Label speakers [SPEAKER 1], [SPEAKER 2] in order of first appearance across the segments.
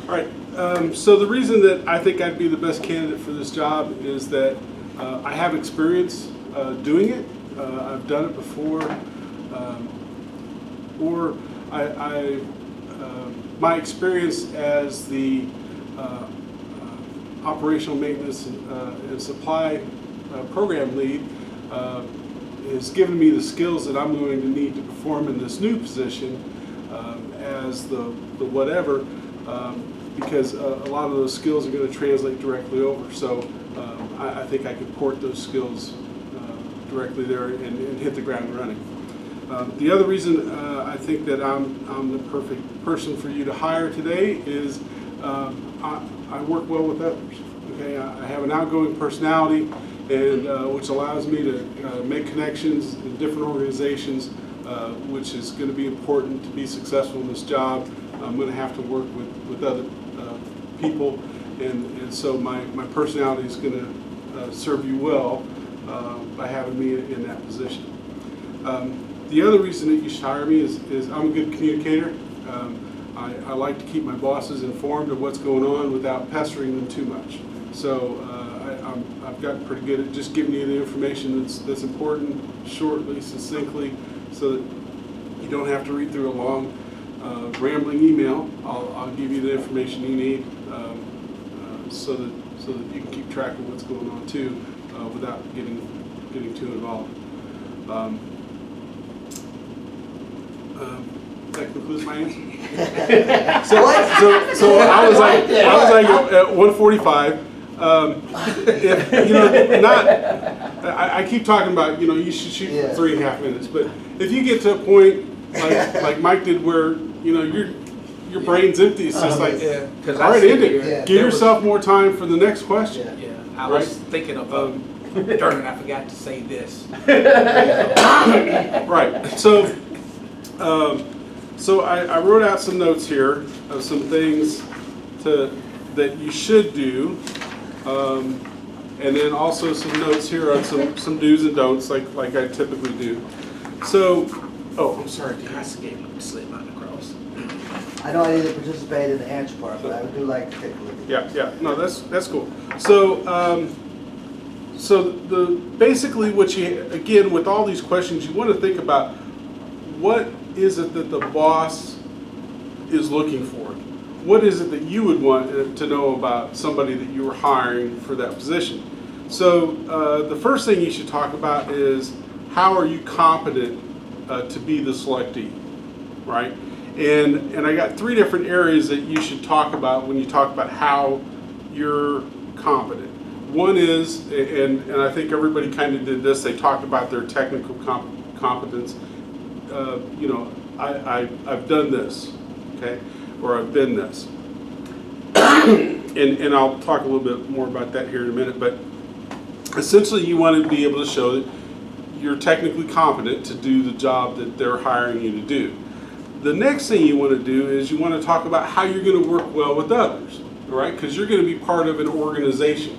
[SPEAKER 1] All right. So the reason that I think I'd be the best candidate for this job is that I have experience doing it. I've done it before, or my experience as the operational maintenance and supply program lead has given me the skills that I'm going to need to perform in this new position as the whatever. Because a lot of those skills are going to translate directly over. So I think I could port those skills directly there and hit the ground running. The other reason I think that I'm the perfect person for you to hire today is I work well with others. Okay, I have an outgoing personality, and which allows me to make connections in different organizations, which is going to be important to be successful in this job. I'm going to have to work with other people, and so my personality is going to serve you well by having me in that position. The other reason that you should hire me is I'm a good communicator. I like to keep my bosses informed of what's going on without pestering them too much. So I've gotten pretty good at just giving you the information that's important, shortly, succinctly, so that you don't have to read through a long rambling email. I'll give you the information you need so that you can keep track of what's going on too, without getting too involved. That concludes my answer. so I was like at 1:45. If I keep talking about you should shoot for 3.5 minutes, but if you get to a point like Mike did where your brain's empty, it's just like all right, end it. Give yourself more time for the next question.
[SPEAKER 2] Yeah, I was thinking of darn it, I forgot to say this.
[SPEAKER 1] Right. So I wrote out some notes here of some things that you should do, and then also some notes here on some do's and don'ts, like I typically do. So, I'm sorry.
[SPEAKER 2] I slid mine across.
[SPEAKER 3] I know I didn't participate in the answer part, but I would do like to take a look at
[SPEAKER 1] Yeah. No, that's cool. So, basically what again with all these questions, you want to think about what is it that the boss is looking for? What is it that you would want to know about somebody that you were hiring for that position? So the first thing you should talk about is how are you competent to be the selectee, right? And I got 3 different areas that you should talk about when you talk about how you're competent. One is, and I think everybody kind of did this, they talked about their technical competence. I've done this, okay, or I've been this. and I'll talk a little bit more about that here in a minute, but essentially you want to be able to show that you're technically competent to do the job that they're hiring you to do. The next thing you want to do is you want to talk about how you're going to work well with others, all right, because you're going to be part of an organization.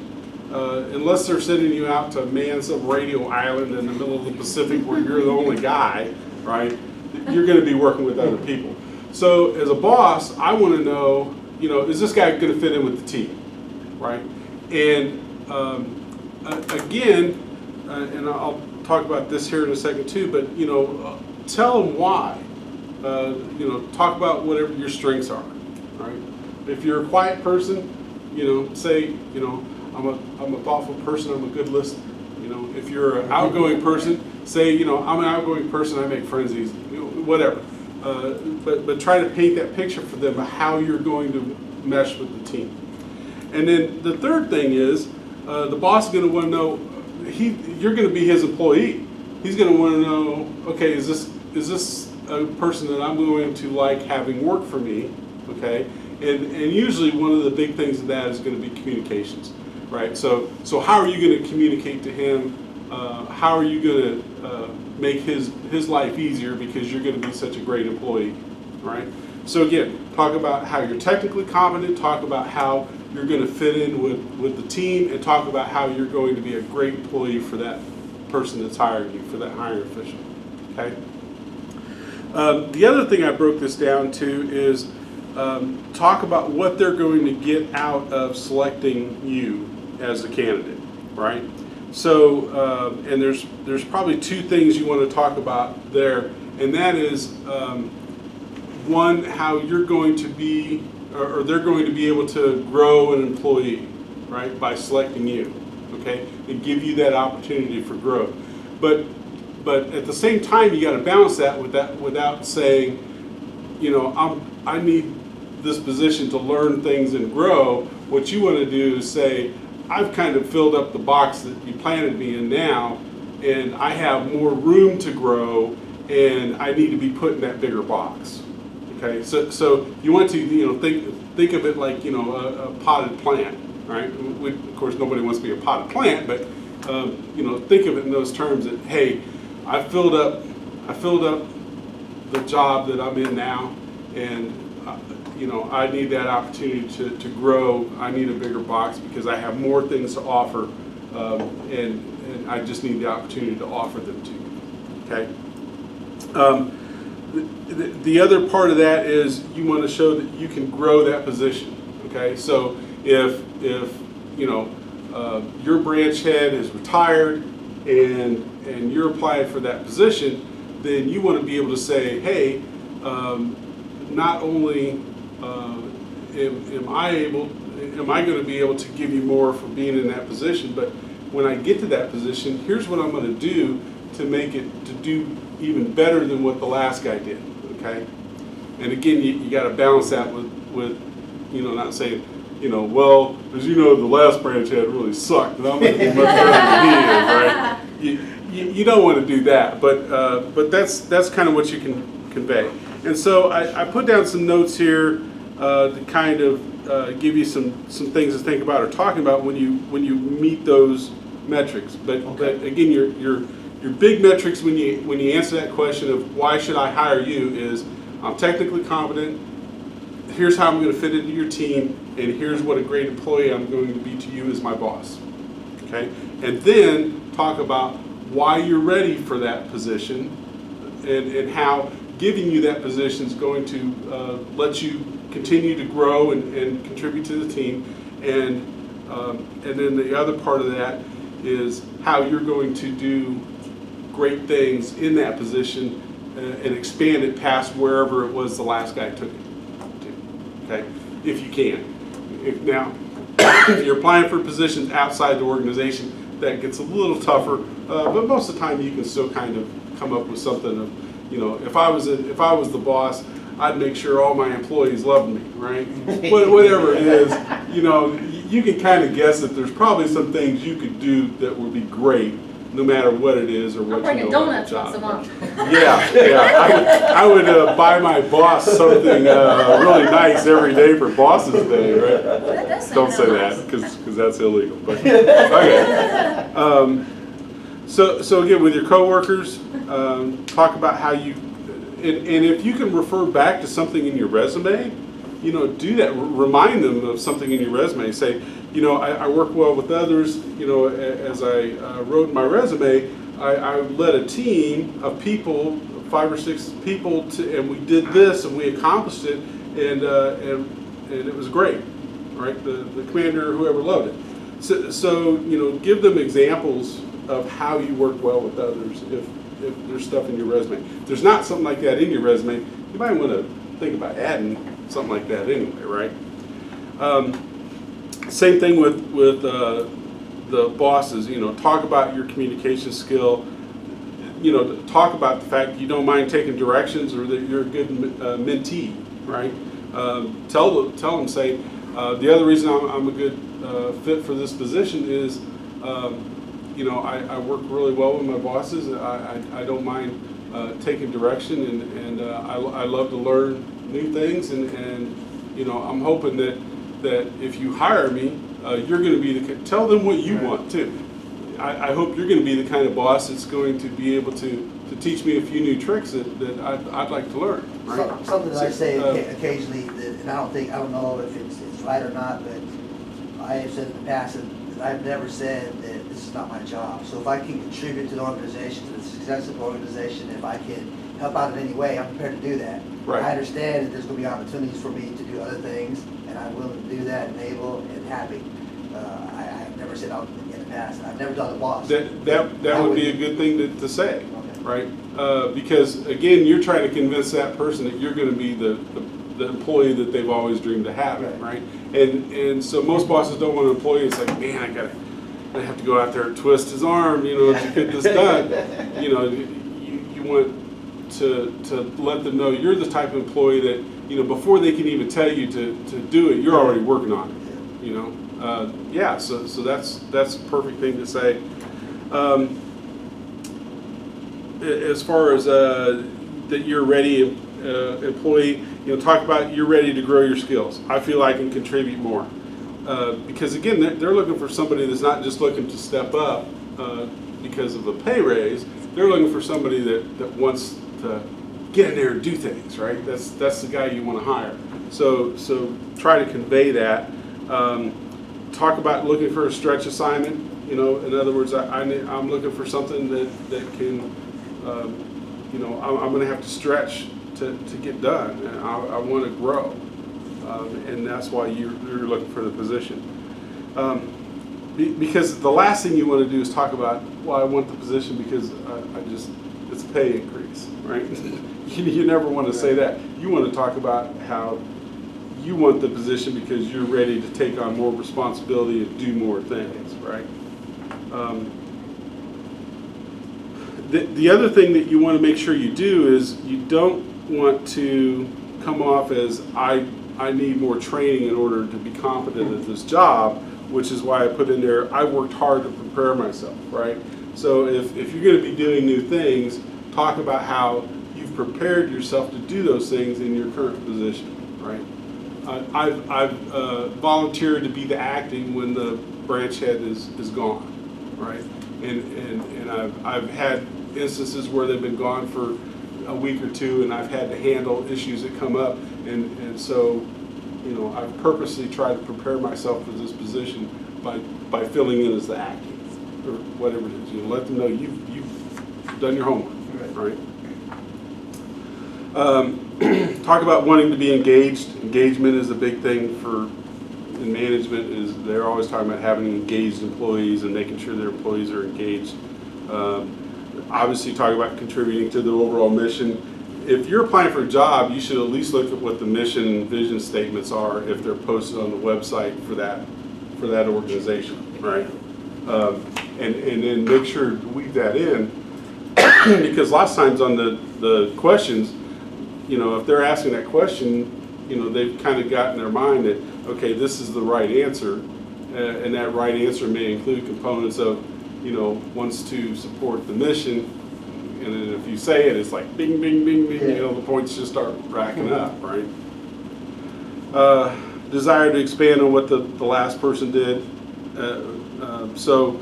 [SPEAKER 1] Unless they're sending you out to man some radio island in the middle of the Pacific where you're the only guy, right, you're going to be working with other people. So as a boss, I want to know, is this guy going to fit in with the team, right? And again, and I'll talk about this here in a second too, but tell them why. Talk about whatever your strengths are, right? If you're a quiet person, say, I'm a thoughtful person, I'm a good listener. If you're an outgoing person, say, I'm an outgoing person, I make friends easy, whatever. But try to paint that picture for them of how you're going to mesh with the team. And then the third thing is, the boss is going to want to know, you're going to be his employee. He's going to want to know, okay, is this a person that I'm going to like having work for me, okay? And usually one of the big things of that is going to be communications. Right, so how are you going to communicate to him? How are you going to make his life easier because you're going to be such a great employee, right? So again, talk about how you're technically competent, talk about how you're going to fit in with the team, and talk about how you're going to be a great employee for that person that's hiring you, for that hiring official, okay? The other thing I broke this down to is talk about what they're going to get out of selecting you as a candidate, right? So, and there's probably two things you want to talk about there, and that is one, how you're going to be, or they're going to be able to grow an employee, right, by selecting you, okay, and give you that opportunity for growth. But at the same time, you got to balance that without saying, you know, I need this position to learn things and grow. What you want to do is say, I've kind of filled up the box that you planted me in now, and I have more room to grow, and I need to be put in that bigger box. Okay, so you want to, you know, think of it like, you know, a potted plant, right? Of course, nobody wants to be a potted plant, but you know, think of it in those terms that, hey, I filled up the job that I'm in now, and you know, I need that opportunity to grow. I need a bigger box because I have more things to offer, and I just need the opportunity to offer them to you. Okay. The other part of that is you want to show that you can grow that position. Okay, so if you know your branch head is retired and you're applying for that position, then you want to be able to say, hey, not only am I going to be able to give you more for being in that position, but when I get to that position, here's what I'm going to do to make it to do even better than what the last guy did. Okay, and again, you got to balance that with you know, not saying, you know, well, as you know, the last branch head really sucked, and I'm going to be much better than he is, right? You don't want to do that, but that's kind of what you can convey. And so I put down some notes here to kind of give you some things to think about or talking about when you meet those metrics. But again, your big metrics when you answer that question of why should I hire you is, I'm technically competent, here's how I'm going to fit into your team, and here's what a great employee I'm going to be to you as my boss. Okay, and then talk about why you're ready for that position, and how giving you that position is going to let you continue to grow and contribute to the team, and then the other part of that is how you're going to do great things in that position and expand it past wherever it was the last guy took it to. Okay, if you can. Now, if you're applying for positions outside the organization, that gets a little tougher, but most of the time you can still kind of come up with something of, you know, if I was the boss, I'd make sure all my employees loved me, right? Whatever it is, you know, you can kind of guess that there's probably some things you could do that would be great, no matter what it is or what you know about the job.
[SPEAKER 4] I'm bringing donuts once a month.
[SPEAKER 1] Yeah. I would buy my boss something really nice every day for Boss's Day, right?
[SPEAKER 4] That does sound
[SPEAKER 1] Don't say
[SPEAKER 4] nice.
[SPEAKER 1] that because that's illegal. But okay. So again, with your coworkers, talk about how you, and if you can refer back to something in your resume, you know, do that. Remind them of something in your resume. Say, you know, I work well with others. You know, as I wrote my resume, I led a team of people, 5 or 6 people, and we did this and we accomplished it, and it was great, right? The commander or whoever loved it. So you know, give them examples of how you work well with others. If there's stuff in your resume, if there's not something like that in your resume, you might want to think about adding something like that anyway, right? Same thing with the bosses. You know, talk about your communication skill. You know, talk about the fact that you don't mind taking directions, or that you're a good mentee, right? Tell them, say, the other reason I'm a good fit for this position is, you know, I work really well with my bosses. I don't mind taking direction, and I love to learn new things, and you know, I'm hoping that if you hire me, you're going to be tell them what you want too. I hope you're going to be the kind of boss that's going to be able to teach me a few new tricks that I'd like to learn. Right?
[SPEAKER 3] Something that I say occasionally, and I don't know if it's right or not, but I have said in the past that I've never said that this is not my job. So if I can contribute to the organization, to the success of the organization, if I can help out in any way, I'm prepared to do that.
[SPEAKER 1] Right.
[SPEAKER 3] I understand that there's going to be opportunities for me to do other things, and I'm willing to do that, and able and happy. I've never said out in the past. I've never done the boss.
[SPEAKER 1] That would be a good thing to say, right? Because again, you're trying to convince that person that you're going to be the employee that they've always dreamed of having, right? And so most bosses don't want an employee. It's like, man, I have to go out there and twist his arm, you know, to get this done. You know, you want to let them know you're the type of employee that, you know, before they can even tell you to do it, you're already working on it. You know. Yeah, so that's a perfect thing to say. As far as that you're ready employee, you know, talk about you're ready to grow your skills. I feel I can contribute more because again, they're looking for somebody that's not just looking to step up because of a pay raise. They're looking for somebody that wants to get in there and do things. Right? That's the guy you want to hire. So try to convey that. Talk about looking for a stretch assignment. You know, in other words, I'm looking for something that can, you know, I'm going to have to stretch to get done. And I want to grow, and that's why you're looking for the position. Because the last thing you want to do is talk about, well, I want the position because it's a pay increase, right? You never want to say that. You want to talk about how you want the position because you're ready to take on more responsibility and do more things, right? The other thing that you want to make sure you do is you don't want to come off as I need more training in order to be competent at this job, which is why I put in there, I worked hard to prepare myself, right? So if you're going to be doing new things, talk about how you've prepared yourself to do those things in your current position, right? I've volunteered to be the acting when the branch head is gone, right? And I've had instances where they've been gone for a week or two, and I've had to handle issues that come up, and so, you know, I've purposely tried to prepare myself for this position by filling in as the acting or whatever it is. You know, let them know you've done your homework, right? Talk about wanting to be engaged. Engagement is a big thing in management. Is they're always talking about having engaged employees and making sure their employees are engaged. Obviously, talk about contributing to the overall mission. If you're applying for a job, you should at least look at what the mission and vision statements are if they're posted on the website for that organization, right? And then make sure to weave that in because lots of times on the questions, you know, if they're asking that question, you know, they've kind of got in their mind that, okay, this is the right answer, and that right answer may include components of, you know, wants to support the mission, and then if you say it, it's like bing, bing, bing, bing, you know, the points just start racking up, right? Desire to expand on what the last person did. So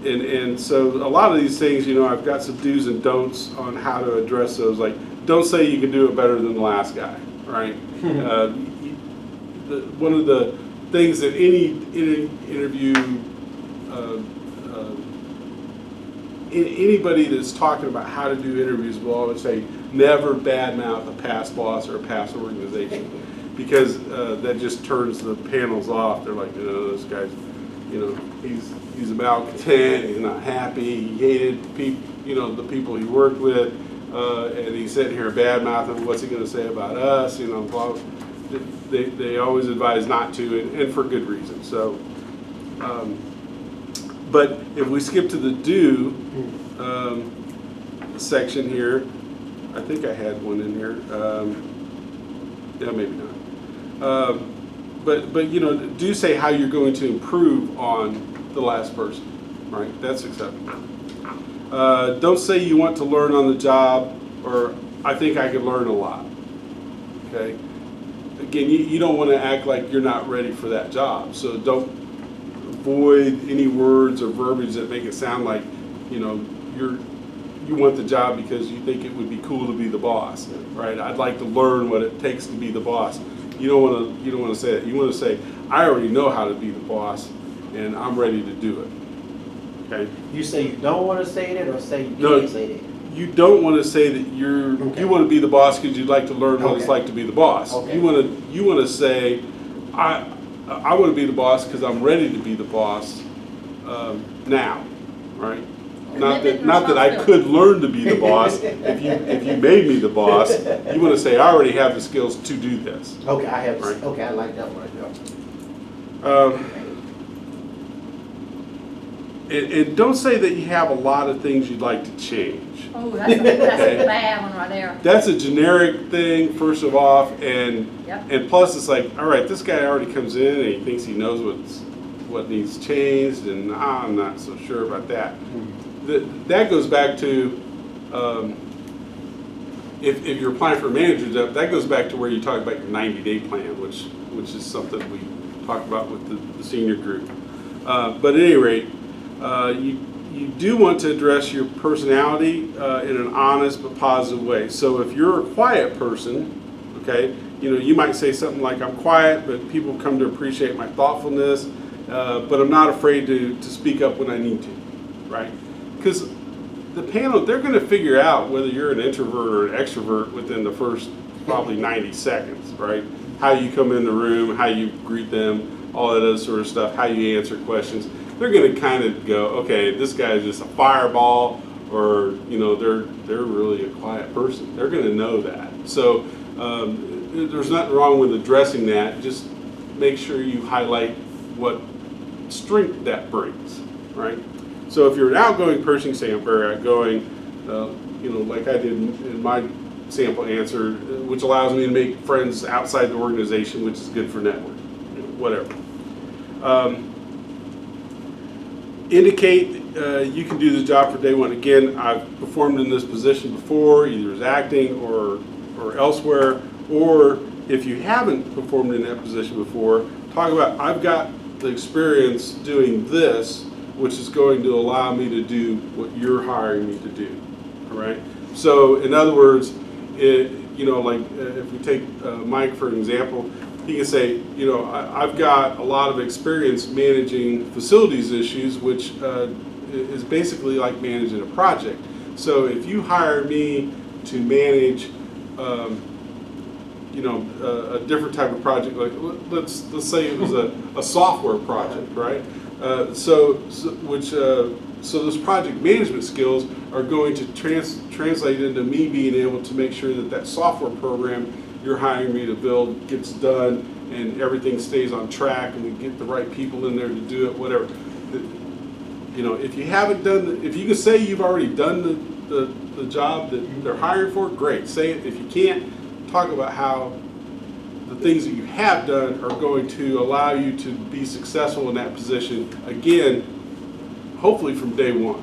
[SPEAKER 1] a lot of these things, you know, I've got some do's and don'ts on how to address those. Like, don't say you can do it better than the last guy, right? One of the things that any interview, anybody that's talking about how to do interviews will always say, never badmouth a past boss or a past organization, because that just turns the panels off. They're like, this guy's, you know, he's a malcontent, he's not happy, he hated the people he worked with, and he's sitting here badmouthing, what's he going to say about us, you know, blah, blah. They always advise not to, and for good reason. So, but if we skip to the do section here, I think I had one in here. Yeah, maybe not. But you know, do say how you're going to improve on the last person, right? That's acceptable. Don't say you want to learn on the job, or I think I could learn a lot. Okay. Again, you don't want to act like you're not ready for that job. So don't avoid any words or verbiage that make it sound like, you know, you want the job because you think it would be cool to be the boss, right? I'd like to learn what it takes to be the boss. You don't want to say that. You want to say, I already know how to be the boss, and I'm ready to do it. Okay.
[SPEAKER 4] You say you don't want to say that, or say you can't say that?
[SPEAKER 1] you don't want to say that you want to be the boss because you'd like to learn what it's
[SPEAKER 3] Okay.
[SPEAKER 1] like to be the boss.
[SPEAKER 3] Okay.
[SPEAKER 1] You want to say, I want to be the boss because I'm ready to be the boss now, right? Not that I could learn to be the boss if you made me the boss. You want to say I already have the skills to do this.
[SPEAKER 3] Okay, I have.
[SPEAKER 1] Right.
[SPEAKER 3] Okay, I like that one right there.
[SPEAKER 1] And don't say that you have a lot of things you'd like to change.
[SPEAKER 4] Oh, that's a bad one right there.
[SPEAKER 1] That's a generic thing, first of all, and
[SPEAKER 4] Yep.
[SPEAKER 1] and plus it's like, all right, this guy already comes in and he thinks he knows what needs changed, and I'm not so sure about that. That goes back to if you're applying for a manager job, that goes back to where you talk about your 90-day plan, which is something we talked about with the senior group. But at any rate, you do want to address your personality in an honest but positive way. So if you're a quiet person, okay, you might say something like, I'm quiet, but people come to appreciate my thoughtfulness, but I'm not afraid to speak up when I need to, right? Because the panel, they're going to figure out whether you're an introvert or an extrovert within the first probably 90 seconds, right? How you come in the room, how you greet them, all that other sort of stuff, how you answer questions. They're going to kind of go, okay, this guy is just a fireball, or they're really a quiet person. They're going to know that. So there's nothing wrong with addressing that. Just make sure you highlight what strength that brings, right? So if you're an outgoing person, you say I'm very outgoing, like I did in my sample answer, which allows me to make friends outside the organization, which is good for networking, whatever. Indicate you can do the job for day one. Again, I've performed in this position before, either as acting or elsewhere, or if you haven't performed in that position before, talk about, I've got the experience doing this, which is going to allow me to do what you're hiring me to do, all right? So in other words, if we take Mike for an example, he can say, I've got a lot of experience managing facilities issues, which is basically like managing a project. So if you hire me to manage, a different type of project, like let's say it was a software project, right? So those project management skills are going to translate into me being able to make sure that software program you're hiring me to build gets done and everything stays on track and we get the right people in there to do it, whatever. If you haven't done, if you can say you've already done the job that they're hiring for, great, say it. If you can't, talk about how the things that you have done are going to allow you to be successful in that position, again, hopefully from day one,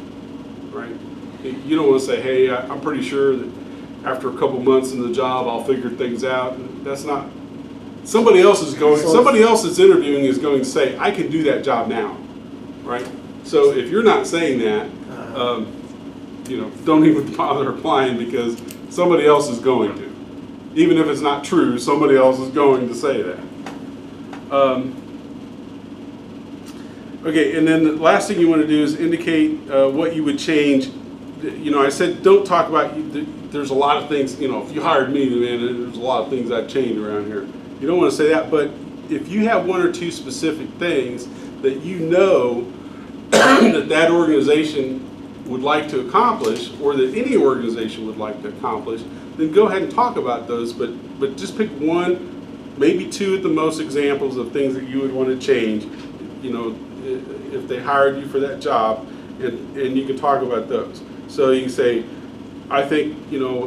[SPEAKER 1] right? You don't want to say, hey, I'm pretty sure that after a couple months in the job, I'll figure things out. That's not, somebody else that's interviewing is going to say, I can do that job now, right? So if you're not saying that, don't even bother applying, because somebody else is going to. Even if it's not true, somebody else is going to say that. Okay, and then the last thing you want to do is indicate what you would change. I said don't talk about, there's a lot of things, if you hired me, man, there's a lot of things I'd change around here. You don't want to say that, but if you have one or two specific things that that organization would like to accomplish, or that any organization would like to accomplish, then go ahead and talk about those, but just pick one, maybe two at the most examples of things that you would want to change, if they hired you for that job, and you can talk about those. So you can say, I think,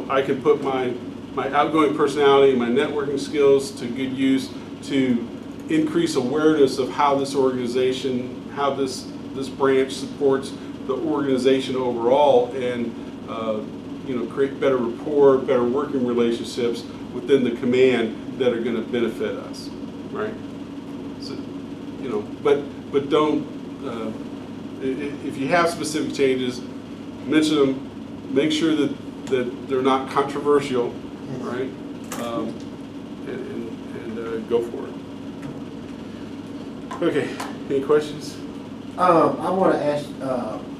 [SPEAKER 1] I can put my outgoing personality and my networking skills to good use to increase awareness of how this organization, how this branch supports the organization overall, and create better rapport, better working relationships within the command that are going to benefit us, right? So, but don't, if you have specific changes, mention them, make sure that they're not controversial, right? And go for it. Okay, any questions?
[SPEAKER 5] I want to ask,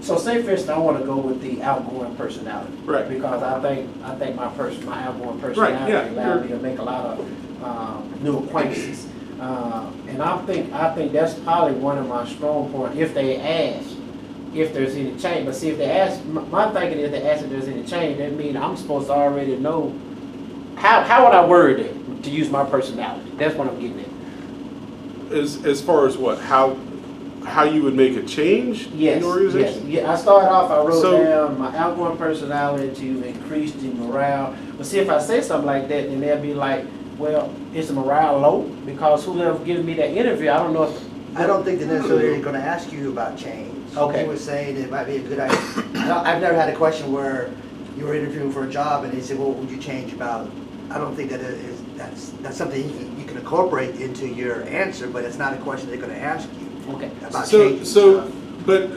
[SPEAKER 5] so say for instance, I want to go with the outgoing personality.
[SPEAKER 1] Right.
[SPEAKER 5] Because I think my outgoing personality
[SPEAKER 1] yeah,
[SPEAKER 5] allowed me to make a lot of new acquaintances. And I think that's probably one of my strong points, if they ask if there's any change. But see, if they ask, my thinking is they ask if there's any change, that means I'm supposed to already know, how would I word it to use my personality? That's what I'm getting at.
[SPEAKER 1] As far as what? How you would make a change in the organization?
[SPEAKER 5] Yes. Yeah, I started off, I wrote
[SPEAKER 1] So-
[SPEAKER 5] down my outgoing personality to increase the morale. But see, if I say something like that, then they'll be like, well, is the morale low? Because whoever gives me that interview, I don't know if...
[SPEAKER 3] I don't think they're necessarily going to ask you about change.
[SPEAKER 5] Okay.
[SPEAKER 3] He was saying it might be a good idea. I've never had a question where you were interviewing for a job and they said, well, what would you change about it? I don't think that's something you can incorporate into your answer, but it's not a question they're going to ask you.
[SPEAKER 5] Okay.
[SPEAKER 3] About changing stuff.
[SPEAKER 1] But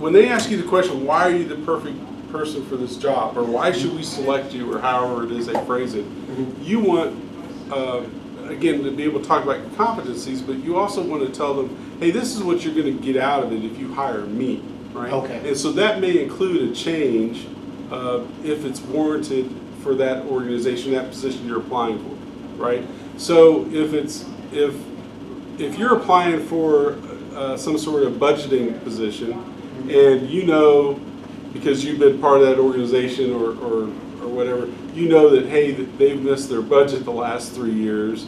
[SPEAKER 1] when they ask you the question, why are you the perfect person for this job, or why should we select you, or however it is they phrase it, you want, again, to be able to talk about your competencies, but you also want to tell them, hey, this is what you're going to get out of it if you hire me, right?
[SPEAKER 5] Okay.
[SPEAKER 1] And so that may include a change if it's warranted for that organization, that position you're applying for, right? So if you're applying for some sort of budgeting position, and you know, because you've been part of that organization or whatever, you know that, hey, that they've missed their budget the last 3 years,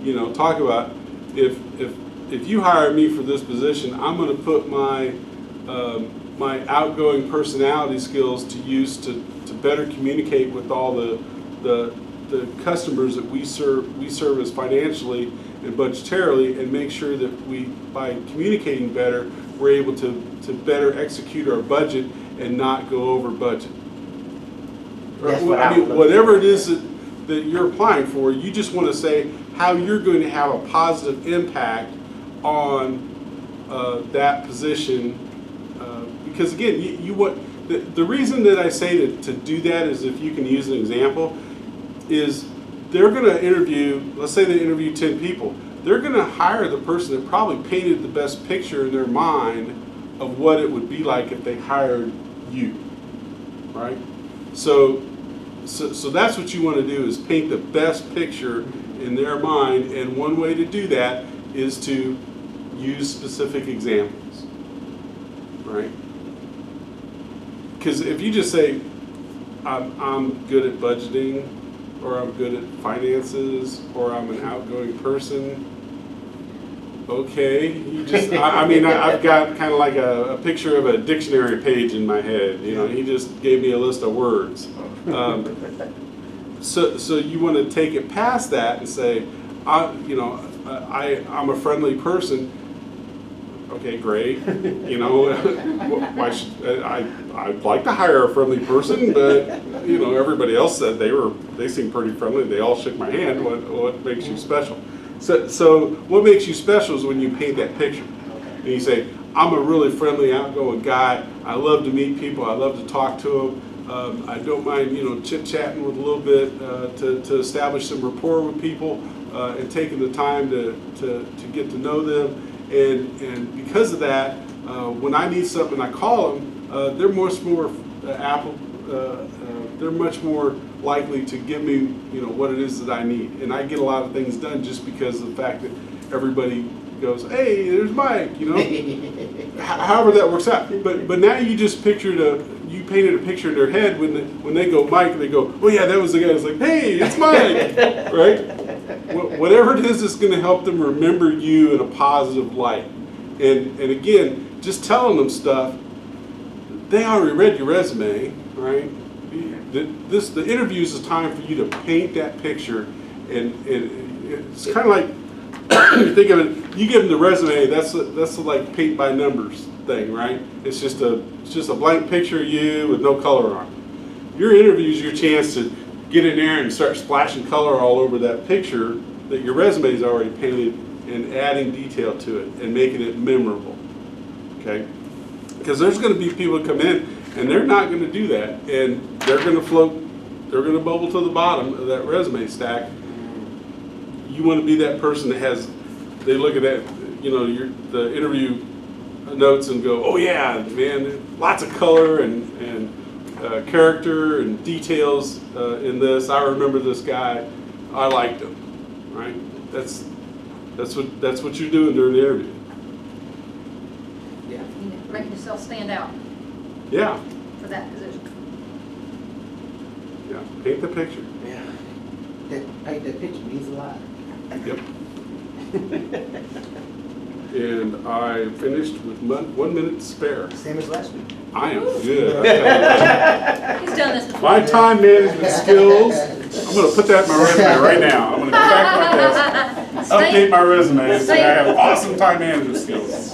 [SPEAKER 1] you know, talk about if you hire me for this position, I'm going to put my my outgoing personality skills to use to better communicate with all the customers that we service financially and budgetarily, and make sure that we, by communicating better, we're able to better execute our budget and not go over budget.
[SPEAKER 5] That's what
[SPEAKER 1] I
[SPEAKER 5] I
[SPEAKER 1] mean,
[SPEAKER 5] would
[SPEAKER 1] whatever it is that you're applying for, you just want to say how you're going to have a positive impact on that position. Because again, you want the reason that I say to do that is, if you can use an example, is they're going to interview, let's say they interview 10 people, they're going to hire the person that probably painted the best picture in their mind of what it would be like if they hired you, right? So that's what you want to do, is paint the best picture in their mind, and one way to do that is to use specific examples, right? Because if you just say, I'm good at budgeting, or I'm good at finances, or I'm an outgoing person, okay, you just, I mean, I've got kind of like a picture of a dictionary page in my head, you know, he just gave me a list of words. So you want to take it past that and say, I'm a friendly person. Okay, great. You know, why should I'd like to hire a friendly person, but you know, everybody else said they seemed pretty friendly. They all shook my hand. What makes you special? So what makes you special is when you paint that picture, and you say, I'm a really friendly, outgoing guy. I love to meet people. I love to talk to them. I don't mind, you know, chit-chatting with a little bit to establish some rapport with people, and taking the time to get to know them. And because of that, when I need something, I call them. They're much more they're much more likely to give me, you know, what it is that I need, and I get a lot of things done just because of the fact that everybody goes, "Hey, there's Mike," you know. However that works out. But now you just you painted a picture in their head when they go Mike, they go, "Oh yeah, that was the guy." It's like, "Hey, it's Mike," right? Whatever it is that's going to help them remember you in a positive light. And again, just telling them stuff, they already read your resume, right? The interview is a time for you to paint that picture, and it's kind of like, you think of it, you give them the resume, that's like paint by numbers thing, right? It's just a blank picture of you with no color on it. Your interview is your chance to get in there and start splashing color all over that picture that your resume is already painted, and adding detail to it and making it memorable, okay? Because there's going to be people that come in and they're not going to do that, and they're going to float, they're going to bubble to the bottom of that resume stack. You want to be that person that they look at that, the interview notes and go, oh yeah, man, lots of color and character and details in this. I remember this guy. I liked him. Right? That's what you're doing during the interview.
[SPEAKER 5] Yeah.
[SPEAKER 4] You know, make yourself stand out
[SPEAKER 1] Yeah.
[SPEAKER 4] for that position.
[SPEAKER 1] Yeah. Paint the picture.
[SPEAKER 5] Yeah. That picture means a lot.
[SPEAKER 1] Yep. And I finished with 1 minute to spare.
[SPEAKER 3] Same as last week.
[SPEAKER 1] I am good. I tell you.
[SPEAKER 4] He's done this before.
[SPEAKER 1] My time management skills, I'm going to put that in my resume right now. I'm going to go back like this, update my resume, and say I have awesome time management skills.